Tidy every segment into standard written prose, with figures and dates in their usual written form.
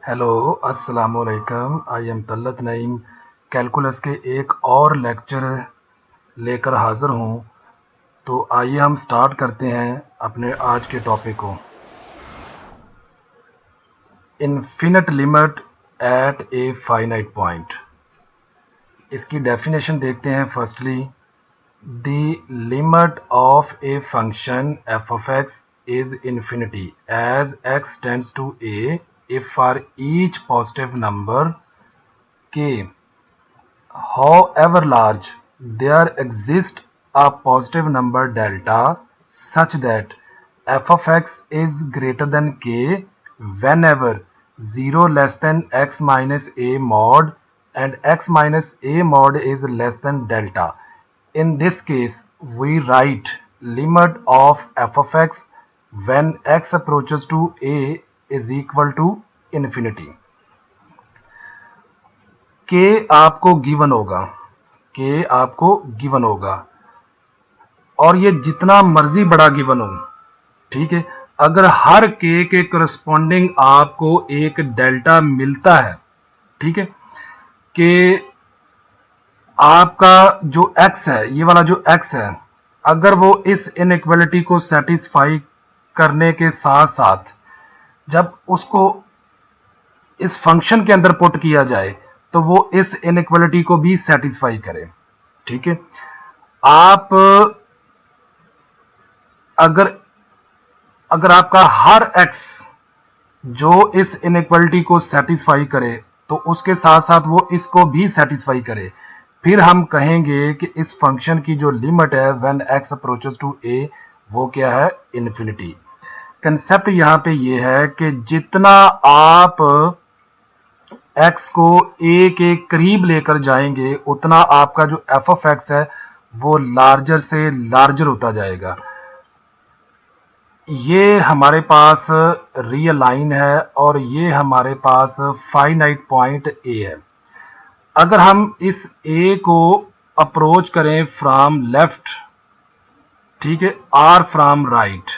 Hello, अस्सलामुअलैकुम। I am तल्लत Naeem calculus के एक और लेक्चर लेकर हाज़िर हूँ। तो आइए हम स्टार्ट करते हैं अपने आज के टॉपिक को। Infinite limit at a finite point. इसकी डेफिनेशन देखते हैं। Firstly, the limit of a function F of x is infinity as x tends to a if for each positive number k, however large, there exists a positive number delta such that f of x is greater than k whenever 0 less than x minus a mod and x minus a mod is less than delta. In this case, we write limit of f of x when x approaches to a is equal to infinity. k आपको given होगा और ये जितना मर्जी बड़ा given हो, ठीक है। अगर हर k के करस्पॉन्डिंग आपको एक डेल्टा मिलता है, ठीक है, कि आपका जो x है, ये वाला जो x है, अगर वो इस इनइक्वालिटी को सेटिस्फाई करने के साथ साथ जब उसको इस फंक्शन के अंदर पुट किया जाए तो वो इस इनइक्वालिटी को भी सेटिस्फाई करे, ठीक है। आप अगर आपका हर x जो इस इनइक्वालिटी को सेटिस्फाई करे तो उसके साथ साथ वो इसको भी सेटिस्फाई करे, फिर हम कहेंगे कि इस फंक्शन की जो लिमिट है when x approaches to a, वो क्या है? इन्फिनिटी। कंसेप्ट यहाँ पे ये है कि जितना आप x को a के करीब लेकर जाएंगे उतना आपका जो f ऑफ x है वो लार्जर से लार्जर होता जाएगा। ये हमारे पास रियल लाइन है और ये हमारे पास फाइनाइट पॉइंट a है। अगर हम इस a को अप्रोच करें फ्रॉम लेफ्ट, ठीक है, r फ्रॉम राइट,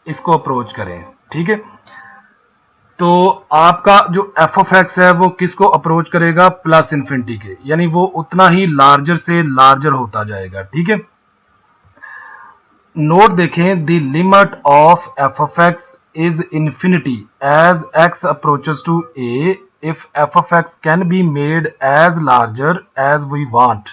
इसको अप्रोच करें, ठीक है, तो आपका जो f ऑफ x है वो किसको अप्रोच करेगा? प्लस इन्फिनिटी के, यानी वो उतना ही लार्जर से लार्जर होता जाएगा, ठीक है। नोट देखें, the limit of f of x is infinity as x approaches to a if f of x can be made as larger as we want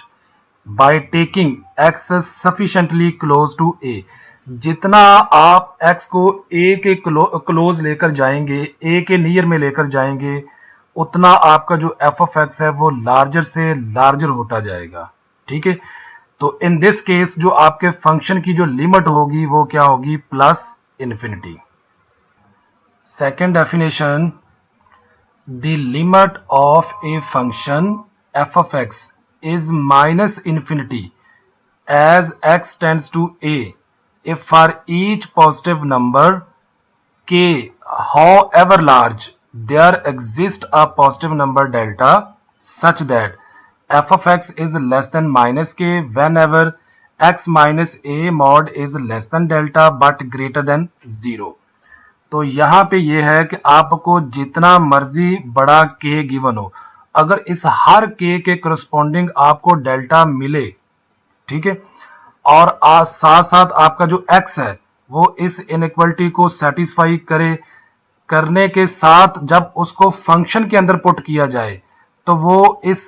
by taking x sufficiently close to a. जितना आप x को a के close लेकर जाएंगे, a के near में लेकर जाएंगे, उतना आपका जो f of x है वो लार्जर से लार्जर होता जाएगा, ठीक है। तो इन दिस केस जो आपके फंक्शन की जो लिमिट होगी वो क्या होगी? Plus infinity. Second definition, the limit of a function f of x is minus infinity as x tends to a if for each positive number k, however large, there exists a positive number delta such that f of x is less than minus k whenever x minus a mod is less than delta but greater than 0. तो यहाँ पे ये है कि आपको जितना मर्जी बड़ा k गिवन हो, अगर इस हर k के करस्पॉन्डिंग आपको डेल्टा मिले, ठीक है, और साथ साथ आपका जो x है वो इस इनइक्वालिटी को सेटिस्फाई करने के साथ जब उसको फंक्शन के अंदर पुट किया जाए तो वो इस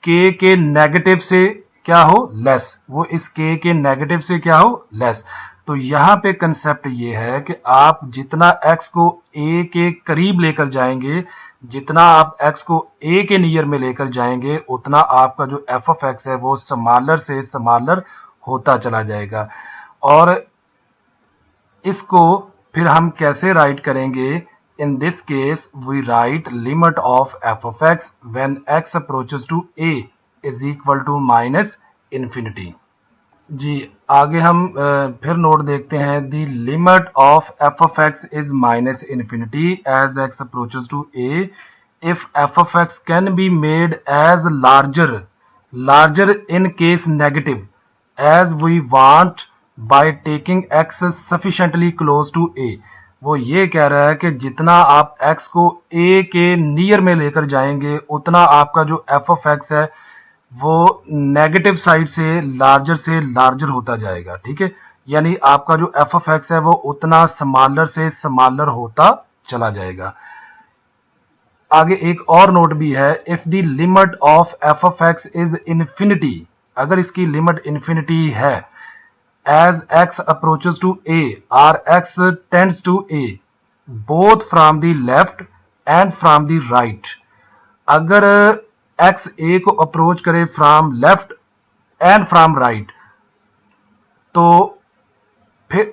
k के नेगेटिव से क्या हो? लेस। वो इस k के नेगेटिव से क्या हो? लेस। तो यहाँ पे कंसेप्ट ये है कि आप जितना x को a के करीब लेकर जाएंगे, जितना आप x को a के नियर में लेकर जाएंगे, उतना आपका जो f ऑफ x है वो स्मॉलर से स्मॉलर होता चला जाएगा। और इसको फिर हम कैसे राइट करेंगे? In this case we write limit of f of x when x approaches to a is equal to minus infinity. जी, आगे हम फिर नोट देखते हैं, the limit of f of x is minus infinity as x approaches to a if f of x can be made as larger in case negative as we want by taking x sufficiently close to a. वो ये कह रहा है कि जितना आप x को a के नियर में लेकर जाएंगे उतना आपका जो f ऑफ x है वो नेगेटिव साइड से लार्जर होता जाएगा। ठीक है, यानी आपका जो f ऑफ x है वो उतना स्मॉलर से स्मॉलर होता चला जाएगा। आगे एक और नोट भी है, if the limit of f of x is infinity, अगर इसकी लिमिट इन्फिनिटी है, as x approaches to a or x tends to a both from the left and from the right, अगर x a को approach करे from left and from right तो फिर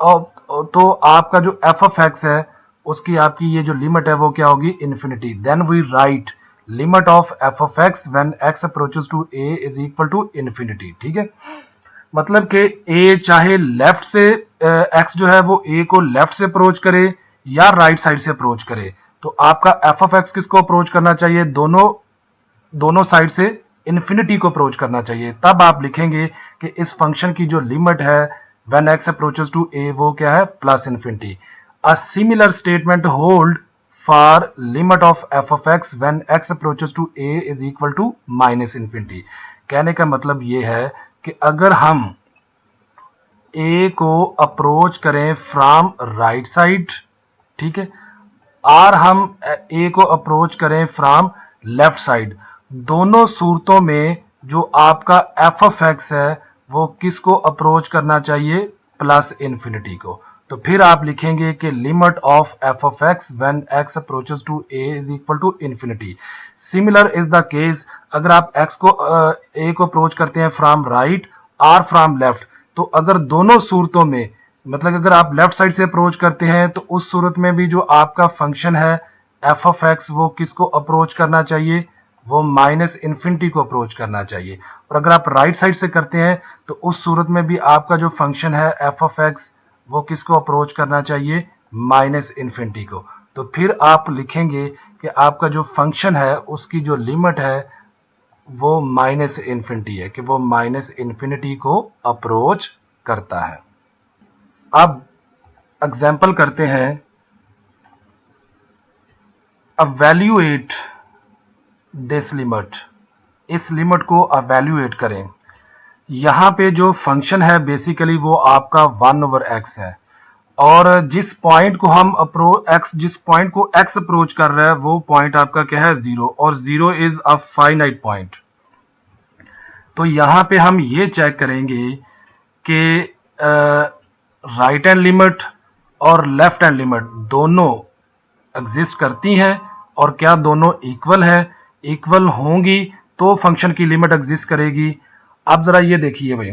तो आपका जो f ऑफ x है उसकी आपकी ये जो लिमिट है वो क्या होगी, infinity. Then we write limit of f of x when x approaches to a is equal to infinity. ठीक है, मतलब कि a चाहे लेफ्ट से x जो है वो a को लेफ्ट से अप्रोच करे या राइट साइड से अप्रोच करे, तो आपका f ऑफ x किसको अप्रोच करना चाहिए, दोनों साइड से इन्फिनिटी को अप्रोच करना चाहिए। तब आप लिखेंगे कि इस फंक्शन की जो लिमिट है when x approaches to a वो क्या है, plus infinity. A similar statement hold for limit of f of x when x approaches to a is equal to minus infinity. कहने का मतलब ये है कि अगर हम a को अप्रोच करें फ्रॉम राइट साइड, ठीक है, और हम a को अप्रोच करें फ्रॉम लेफ्ट साइड, दोनों सूरतों में जो आपका f ऑफ x है वो किसको अप्रोच करना चाहिए, प्लस इन्फिनिटी को। तो फिर आप लिखेंगे कि limit of f of x when x approaches to a is equal to infinity. Similar is the case, अगर आप x को a को अप्रोच करते हैं फ्रॉम राइट और फ्रॉम लेफ्ट, तो अगर दोनों सूरतों में, मतलब अगर आप लेफ्ट साइड से अप्रोच करते हैं तो उस सूरत में भी जो आपका फंक्शन है f ऑफ x वो किसको अप्रोच करना चाहिए, वो माइनस इन्फिनिटी को अप्रोच करना चाहिए। और अगर आप राइट साइड से करते हैं तो उस सूरत में भी आपका जो फंक्शन है f ऑफ x वो किसको अप्रोच करना चाहिए, माइनस इन्फिनिटी को। तो फिर आप लिखेंगे कि आपका जो फंक्शन है उसकी जो लिमिट है वो माइनस इन्फिनिटी है, कि वो माइनस इन्फिनिटी को अप्रोच करता है। अब एग्जाम्पल करते हैं, अवैल्यूएट दिस लिमिट, इस लिमिट को अवैल्यूएट करें। यहां पे जो फंक्शन है बेसिकली वो आपका 1/x है, और जिस पॉइंट को हम जिस पॉइंट को x अप्रोच कर रहा है वो पॉइंट आपका क्या है, 0, और 0 इज अ फाइनाइट पॉइंट। तो यहां पे हम ये चेक करेंगे कि राइट हैंड लिमिट और लेफ्ट हैंड लिमिट दोनों एग्जिस्ट करती हैं, और क्या दोनों इक्वल है, इक्वल होंगी तो फंक्शन की लिमिट एग्जिस्ट करेगी। अब जरा ये देखिए भाई,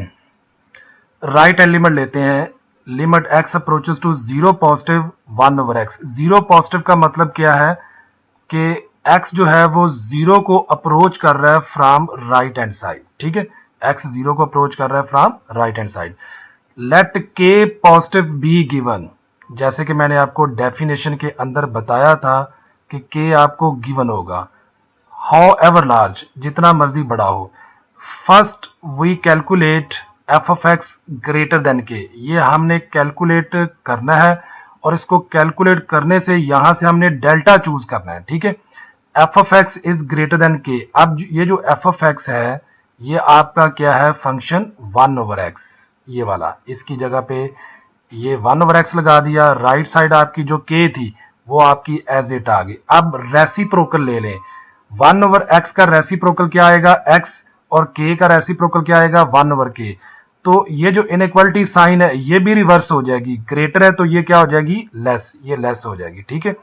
राइट हैंड लिमिट लेते हैं, limit x approaches to 0 positive 1/x। 0 positive का मतलब क्या है कि x जो है वो 0 को अप्रोच कर रहा है फ्रॉम राइट हैंड साइड। ठीक है, x 0 को अप्रोच कर रहा है from right hand side. Let k positive be given, जैसे कि मैंने आपको डेफिनेशन के अंदर बताया था कि k आपको गिवन होगा, हाउ एवर लार्ज, जितना मर्जी बड़ा हो। First we calculate f of x greater than k, ये हमने कैलकुलेट करना है, और इसको कैलकुलेट करने से यहां से हमने डेल्टा चूज करना है। ठीक है, f of x is greater than k। अब ये जो f ऑफ x है ये आपका क्या है, फंक्शन 1/x, ये वाला, इसकी जगह पे ये 1/x लगा दिया। राइट साइड आपकी जो k थी वो आपकी एज इट आ गई। अब रेसिप्रोकल ले लें, 1/x का रेसिप्रोकल क्या आएगा, x, और k का रेसिप्रोकल क्या आएगा, 1/k। तो ये जो इनइक्वालिटी साइन है ये भी रिवर्स हो जाएगी, ग्रेटर है तो ये क्या हो जाएगी, लेस, ये लेस हो जाएगी। ठीक है,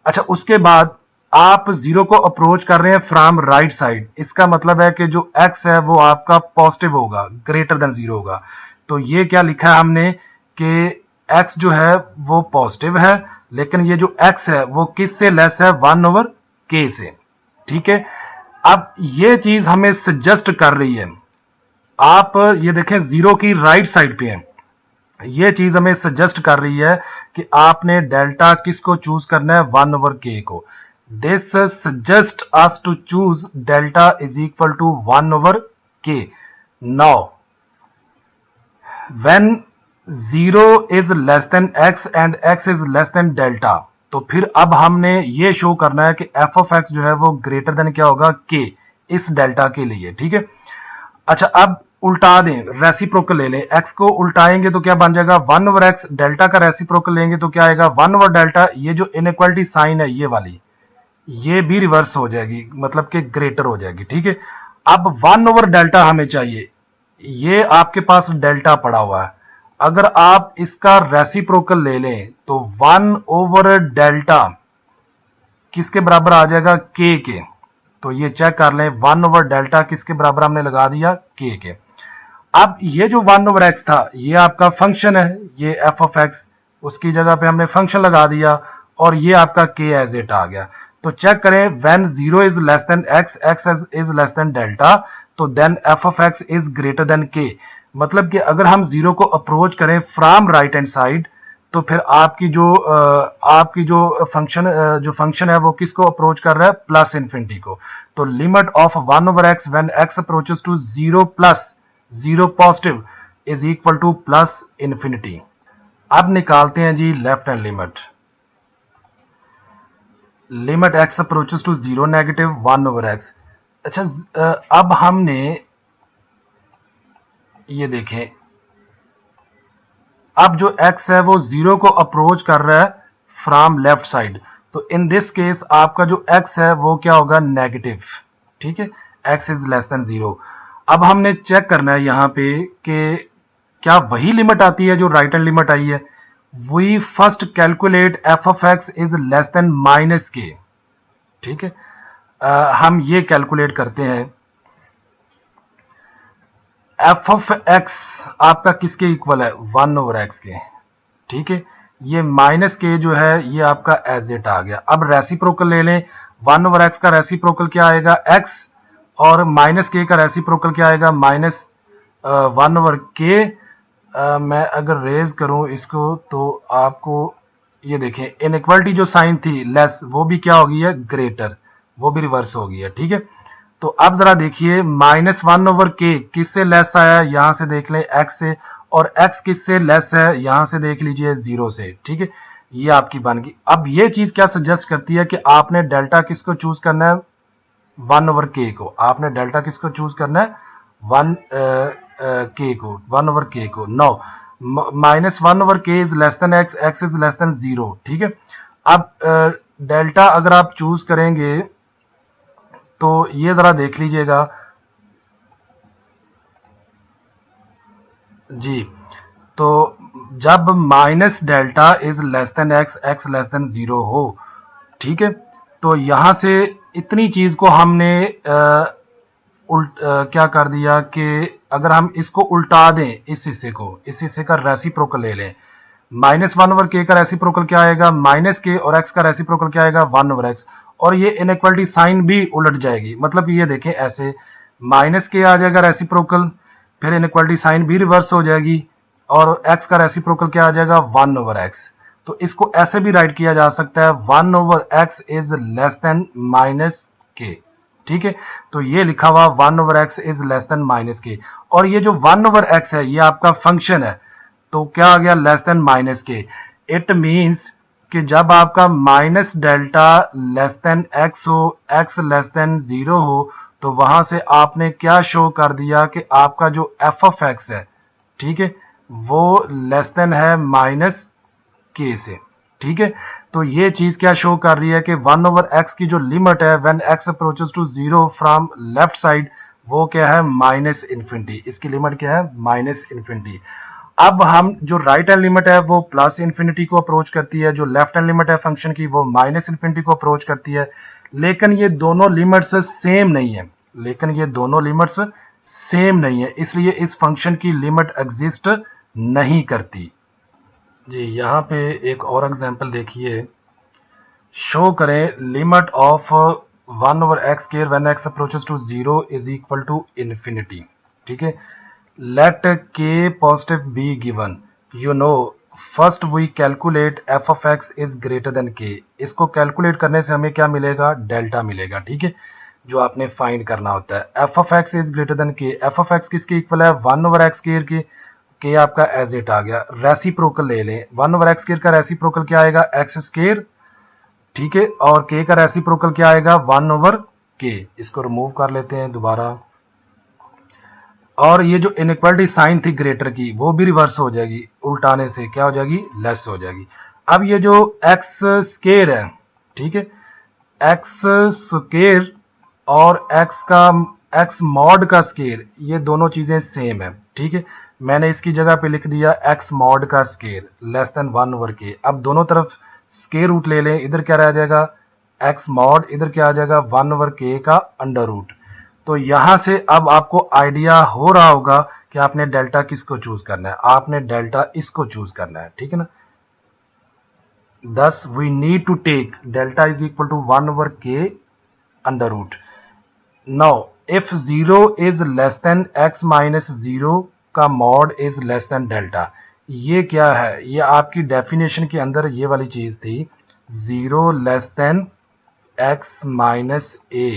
अच्छा उसके बाद आप 0 को अप्रोच कर रहे हैं फ्रॉम राइट साइड, इसका मतलब है कि जो x है वो आपका पॉजिटिव होगा, ग्रेटर देन 0 होगा। तो ये क्या लिखा है हमने कि x जो है वो पॉजिटिव है, लेकिन ये जो x है वो किस से लेस है, 1/k से। ठीक है, अब ये चीज हमें सजेस्ट कर रही है, आप ये देखें 0 की राइट साइड पे है, ये चीज हमें सजेस्ट कर रही है कि आपने डेल्टा किसको चूज करना है, 1/k को। This suggest us to choose delta is equal to 1/k। Now when zero is less than x and x is less than delta, तो फिर अब हमने ये शो करना है कि एफ ऑफ एक्स जो है वो ग्रेटर देन क्या होगा, के, इस डेल्टा के लिए। ठीक है, अच्छा अब उल्टा दें, रेसिप्रोकल ले लें, एक्स को उल्टाएंगे तो क्या बन जाएगा, वन ओवर एक्स, डेल्टा का रेसिप्रोकल लेंगे तो क्या आएगा, वन ओवर डेल्टा। ये जो इनइक्वालिटी साइन है ये वाली, ये भी रिवर्स हो जाएगी, मतलब कि ग्रेटर हो जाएगी। ठीक है, अब वन ओवर डेल्टा हमें चाहिए, ये आपके पास डेल्टा पड़ा हुआ है, अगर आप इसका रेसिप्रोकल ले लें तो वन ओवर डेल्टा किसके बराबर आ जाएगा, के। तो ये चेक कर लें, वन ओवर डेल्टा किसके बराबर हमने लगा दिया, के। अब ये जो वन ओवर एक्स था ये आपका फंक्शन है, ये एफ ऑफ एक्स, उसकी जगह पे हमने फंक्शन लगा दिया और ये आपका के एज इट आ गया। तो चेक करें, when zero is less than x, x is less than delta, तो then f of x is greater than k. मतलब कि अगर हम जीरो को अप्रोच करें फ्रॉम राइट हैंड साइड, तो फिर आपकी जो फंक्शन है वो किसको अप्रोच कर रहा है, प्लस इन्फिनिटी को। तो limit of one over x when x approaches to zero plus zero positive is equal to plus infinity. अब निकालते हैं जी left hand limit, limit x approaches to zero negative one over x. अच्छा, अब हमने ये देखें, अब जो x है वो जीरो को अप्रोच कर रहा है फ्रॉम लेफ्ट साइड, तो इन दिस केस आपका जो x है वो क्या होगा, नेगेटिव। ठीक है, x is less than zero. अब हमने चेक करना है यहाँ पे कि क्या वही लिमिट आती है जो राइट हैंड लिमिट आई है। We first calculate f of x is less than minus k. ठीक है, हम ये कैलकुलेट करते हैं, एफ ऑफ एक्स आपका किसके इक्वल है, वन ओवर एक्स के। ठीक है, ये माइनस के जो है ये आपका एज इट आ गया। अब रेसिप्रोकल ले लें, वन ओवर एक्स का रेसिप्रोकल क्या आएगा, एक्स, और माइनस के का रेसिप्रोकल क्या आएगा, माइनस वन ओवर के। मैं अगर रेज करूं इसको तो आपको ये देखें, इनइक्वालिटी जो साइन थी लेस, वो भी क्या हो गई है, ग्रेटर, वो भी रिवर्स हो गई है। ठीक है, तो अब जरा देखिए, माइनस वन ओवर के किससे लेस आया, यहां से देख लें एक्स से, और एक्स किससे लेस है, यहां से देख लीजिए जीरो से। ठीक है, ये आपकी बन गई। अब ये चीज क्या सजेस्ट करती है कि आपने डेल्टा किसको चूज करना है, वन ओवर के को। आपने डेल्टा किसको चूज करना है, वन के को, वन ओवर के को। नो, माइनस वन ओवर के is less than x, x is less than zero. ठीक है, अब डेल्टा अगर आप चूज करेंगे तो ये जरा देख लीजिएगा जी, तो जब minus delta is less than x, x less than zero हो, ठीक है, तो यहां से इतनी चीज को हमने क्या कर दिया कि अगर हम इसको उल्टा दें, इस हिस्से को, इस हिस्से का रेसिप्रोकल ले लें, माइनस वन ओवर के का रेसिप्रोकल क्या आएगा, माइनस के, और एक्स का रेसिप्रोकल क्या आएगा, वन ओवर एक्स, और ये इनइक्वालिटी साइन भी उलट जाएगी। मतलब ये देखें, ऐसे माइनस के आ जाएगा रेसिप्रोकल, फिर इनइक्वालिटी साइन भी रिवर्स हो जाएगी, और एक्स का रेसिप्रोकल क्या आ जाएगा, वन ओवर एक्स। तो इसको ऐसे भी राइट किया जा सकता है, one over x is less than minus k. ठीक है, तो ये लिखा हुआ one over x is less than minus के, और ये जो वन ओवर एक्स है ये आपका फंक्शन है, तो क्या आ गया, लेस देन माइनस के। इट मींस कि जब आपका minus delta less than x हो, एक्स लेस देन जीरो हो, तो वहां से आपने क्या शो कर दिया कि आपका जो एफ ऑफ एक्स है, ठीक है, वो लेस देन है माइनस के से। ठीक है, तो ये चीज क्या शो कर रही है कि वन ओवर एक्स की जो लिमिट है when x approaches to zero from left side, वो क्या है, माइनस इन्फिनिटी। इसकी लिमिट क्या है, माइनस इन्फिनिटी। अब हम जो राइट हैंड लिमिट है वो प्लस इन्फिनिटी को अप्रोच करती है, जो लेफ्ट हैंड लिमिट है फंक्शन की वो माइनस इन्फिनिटी को अप्रोच करती है। लेकिन ये दोनों लिमिट्स सेम नहीं है, लेकिन ये दोनों लिमिट्स सेम नहीं है, इसलिए इस फंक्शन की लिमिट एग्जिस्ट नहीं करती जी। यहाँ पे एक और एग्जांपल देखिए, शो करें limit of one over x square when x approaches to zero is equal to infinity. ठीक है, let k positive be given, you know first we calculate f of x is greater than k। इसको calculate करने से हमें क्या मिलेगा, delta मिलेगा। ठीक है, जो आपने फाइंड करना होता है, f of x is greater than k। f of x किसके इक्वल है, वन ओवर एक्स स्क्वायर के, के आपका एज इट आ गया। रेसिप्रोकल ले लें, 1 ओवर एक्स स्क्वायर का रेसिप्रोकल क्या आएगा, एक्स स्क्वायर, ठीक है, और के का रेसिप्रोकल क्या आएगा, 1 ओवर के। इसको रिमूव कर लेते हैं दोबारा, और ये जो इनइक्वालिटी साइन थी ग्रेटर की वो भी रिवर्स हो जाएगी, उल्टाने से क्या हो जाएगी, लेस हो जाएगी। अब ये जो एक्स स्क्वायर है, ठीक है, एक्स स्क्वायर और एक्स मॉड का स्क्वायर, ये दोनों चीजें सेम है, ठीक है। मैंने इसकी जगह पे लिख दिया एक्स मॉड का स्क्वायर लेस देन 1 ओवर के। अब दोनों तरफ स्क्वायर रूट ले लें, इधर क्या रह जाएगा, एक्स मॉड, इधर क्या आ जाएगा, 1 ओवर के का अंडर रूट। तो यहां से अब आपको आइडिया हो रहा होगा कि आपने डेल्टा किसको चूज करना है, आपने डेल्टा इसको चूज करना है, ठीक है ना। Thus we need to take delta is equal to 1 over k under root. Now if 0 is less than x minus 0 का mod is less than delta, ये क्या है, ये आपकी डेफिनेशन के अंदर ये वाली चीज थी, 0 less than x minus a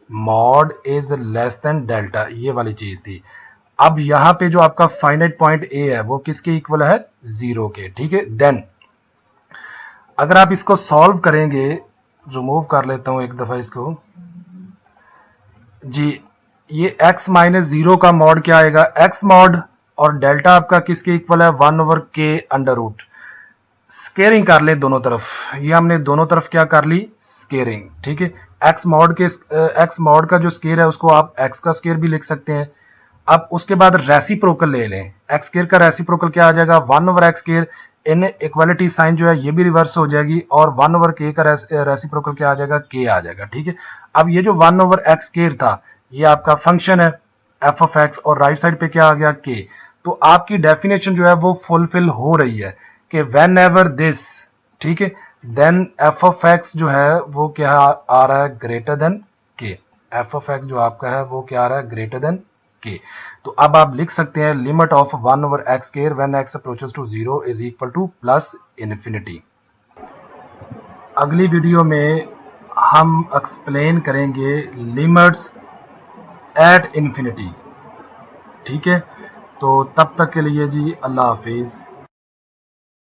mod is less than delta, ये वाली चीज थी। अब यहां पे जो आपका फाइनाइट पॉइंट a है वो किसके इक्वल है, 0 के, ठीक है। देन अगर आप इसको सॉल्व करेंगे, रिमूव कर लेता हूं एक दफा इसको जी, ये x माइनस 0 का मॉड क्या आएगा, x मॉड, और डेल्टा आपका किसके इक्वल है, 1 ओवर के अंडर रूट। स्केयरिंग कर ले दोनों तरफ, ये हमने दोनों तरफ क्या कर ली, स्केयरिंग, ठीक है। x मॉड का जो स्केयर है उसको आप x का स्केयर भी लिख सकते हैं। अब उसके बाद रेसिप्रोकल ले लें, एक्स स्क्वायर का रेसिप्रोकल क्या आ जाएगा, 1 over x square, inequality sign जो है ये भी रिवर्स हो जाएगी, और 1 ओवर के का रेसिप्रोकल क्या आ जाएगा, के आ जाएगा, ठीक है। अब ये जो 1 ओवर एक्स स्क्वायर था ये आपका फंक्शन है एफ ऑफ एक्स, और राइट साइड पे क्या आ गया, के। तो आपकी डेफिनेशन जो है वो फुलफिल हो रही है कि वेन एवर दिस, ठीक है, देन एफ ऑफ एक्स जो है वो क्या आ रहा है, ग्रेटर देन के। एफ ऑफ एक्स जो आपका है वो क्या आ रहा है, ग्रेटर देन के। तो अब आप लिख सकते हैं limit of 1 over x square when x approaches to 0 is equal to plus infinity. अगली वीडियो में हम एक्सप्लेन करेंगे लिमिट्स एट इन्फिनिटी, ठीक है। तो तब तक के लिए जी अल्लाह हाफिज।